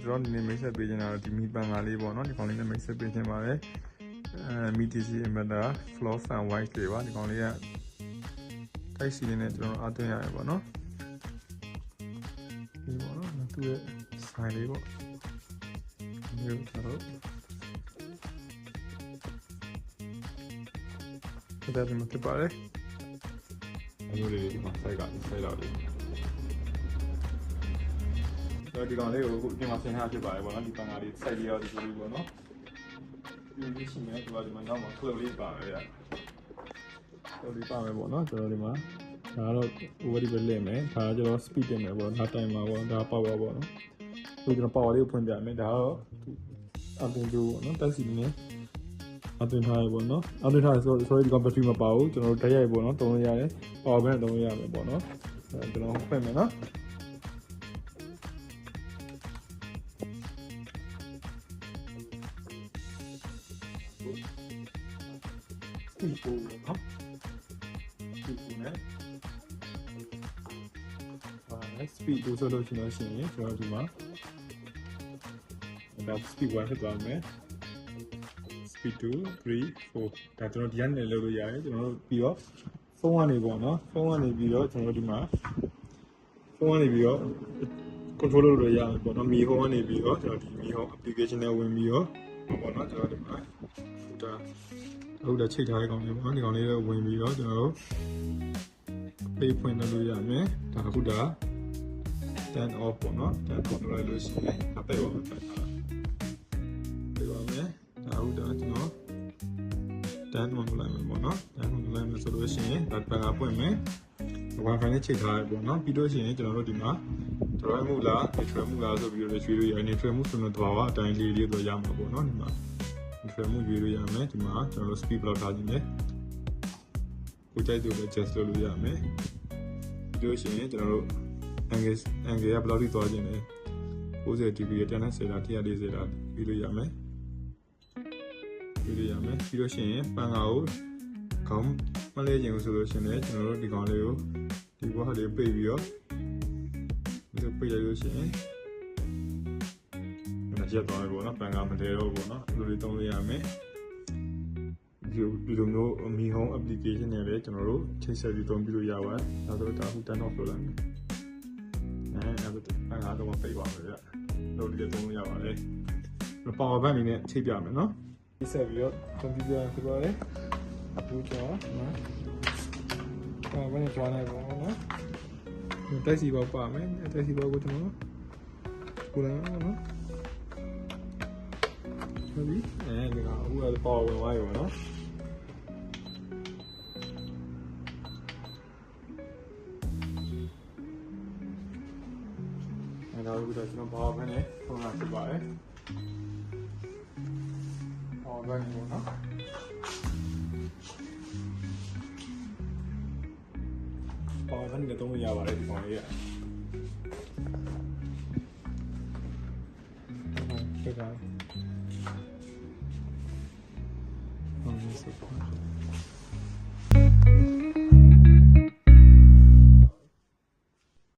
ကျွန်တော်ဒီနေ့မိတ်ဆက်ပေးချင်တာဒီမီပန်ကားလေးပေါ့နော်ဒီကောင်လေးနဲ့မိတ်ဆက်ပေးချင်ပါတယ်MTC inverter floor fan white လေးပါဒီကောင်လေးကတိုက်စီလေးနဲ့ကျွန်တော်အားသွင်းရတယ်ပေါ့နော်ဒီပေါ့နော်သူ့ရဲ့ sign လေးပေါ့ဒီလိုကျွန်တော်ဒါဒီမှာပြပါတယ်အမျိုးလေးဒီမှာစိုက်ကစိုက်တော့တယ်ဒီကောင်လေးကိုအခုဒီမှာဆင်ထားဖြစ်ပါတယ်ပေါ့နော်ဒီပန်ကားလေးစိုက်ပြီးတော့ဒီလိုပေါ့နော်ဒီရှိနေတော့ဒီမှာနောက်မှာ flow လေးပါပဲဗျာ flow လေးပါမယ်ပေါ့နော်ကျွန်တော်ဒီမှာဒါတော့ over ပဲလက်မယ်ဒါကျွန်တော် speed တင်မယ်ပေါ့ဒါ timer ပေါ့ဒါ power ပေါ့နော်ဒီကျွန်တော် power လေးကိုဖွင့်ပြမယ်ဒါတော့အသွင်တူပေါ့နော်တက်စီနေအသွင်ထားရပေါ့နော်အသွင်ထားရဆိုတော့ဒီကောင် battery မပါဘူးကျွန်တော်တို့ဓာတ်ရိုက်ပေါ့နော်သုံးလို့ရတယ် power bank သုံးလို့ရမယ်ပေါ့နော်ကျွန်တော်ဖွင့်မယ်နော်ဒီပုံနော်ဒီပုံနဲ့speed တို့ဆိုလို့ရှိရင်ကျွန်တော်ဒီမှာဒါ speed 1ဖြစ်သွားမယ် speed 2 3 4ဒါကျွန်တော်ဒီကနေလုပ်လို့ရတယ်ကျွန်တော်တို့ပြီးတော့ဖုန်းကနေပေါ့နော်ဖုန်းကနေပြီးတော့ကျွန်တော်တို့ဒီမှာဖုန်းကနေပြီးတော့ control လုပ်လို့ရမယ်ပေါ့နော်မီဟောကနေပြီးတော့ကျွန်တော်ဒီမီဟော application နဲ့ဝင်ပြီးတော့ပေါ့နော်ကျွန်တော်ဒီမှာဒါဟုတ်တယ်ချိတ်ထားတဲ့ကောင်လေးပေါ့ဒီကောင်လေးဝင်ပြီးတော့ကျွန်တော်တို့ပေးဖွင့်လို့ရမယ်ဒါအခုဒါ turn off ပေါ့နော် turn off လုပ်လိုက်လို့ရှိရင်အပိတ်ပါမယ်ပေးပါမယ်ဒါဟုတ်တယ်ကျွန်တော် turn on လုပ်လိုက်မယ်ပေါ့နော် turn on လုပ်လိုက်မယ်ဆိုလို့ရှိရင်ဒါပတ်ကပွင့်မယ် wifi နဲ့ချိတ်ထားရပေါ့နော်ပြီးတော့ရှိရင်ကျွန်တော်တို့ဒီမှာ dry မှုလား neutral မှုလားဆိုပြီးတော့ရွှေ့လို့ရတယ် neutral မှုဆိုတော့သဘာဝအတိုင်းလေးတော့ရမှာပေါ့နော်ဒီမှာneutral မှုရွေးလို့ရမယ်ဒီမှာကျွန်တော်တို့ speed block ထားခြင်းနဲ့ကိုကြိုက်သူလည်း adjust လုပ်လို့ရမယ်ပြီးလို့ရှိရင်ကျွန်တော်တို့ angle ကဘယ်လောက်ထိသွားခြင်းလဲ90 degree 190လား140လားပြီးလို့ရမယ်ပြီးလို့ရှိရင်ပန်ကာကိုခေါင်းမလဲခြင်းဆိုလို့ရှိရင်ကျွန်တော်တို့ဒီကောင်လေးကိုဒီဘောလေးပိတ်ပြီးတော့ဒီပိတ်လိုက်လို့ရှိရင်ရက်သွားပြီပေါ့နော်ပန်ကာမလဲတော့ပေါ့နော်ဒီလိုလေးသုံးလို့ရမယ်ဒီလိုမျိုးမီဟောင်း application တွေလည်းကျွန်တော်တို့ချိတ်ဆက်ပြီးသုံးပြီးလို့ရပါတယ်ဒါဆိုတော့ဒါအခု turn off လုပ်လိုက်မယ်အဲ့ဒါပန်ကာတော့ပိတ်ပါမယ်ဗျလို့ဒီလိုသုံးလို့ရပါတယ် power bank အနေနဲ့ချိတ်ပြမယ်နော်ဒီဆက်ပြီးတော့ computer ပြပါတယ်အခုကျွန်တော်နော် power bank ကျွမ်းလိုက်ပါတော့နော်တိုက်စီပေါက်ပါမယ်တိုက်စီပေါက်ကိုကျွန်တော်ကိုလာနော်ဟုတ်ပြီဒီကအခုက power ဝင်သွားပြီပေါ့နော်အဲ့တော့အခုတော့ကျွန်တော် power bank နဲ့ဖုန်းလာပြပါတယ် power bank ပေါ့နော် power bank နဲ့သုံးလို့ရပါတယ်ဒီကောင်လေးကဟုတ်ကဲ့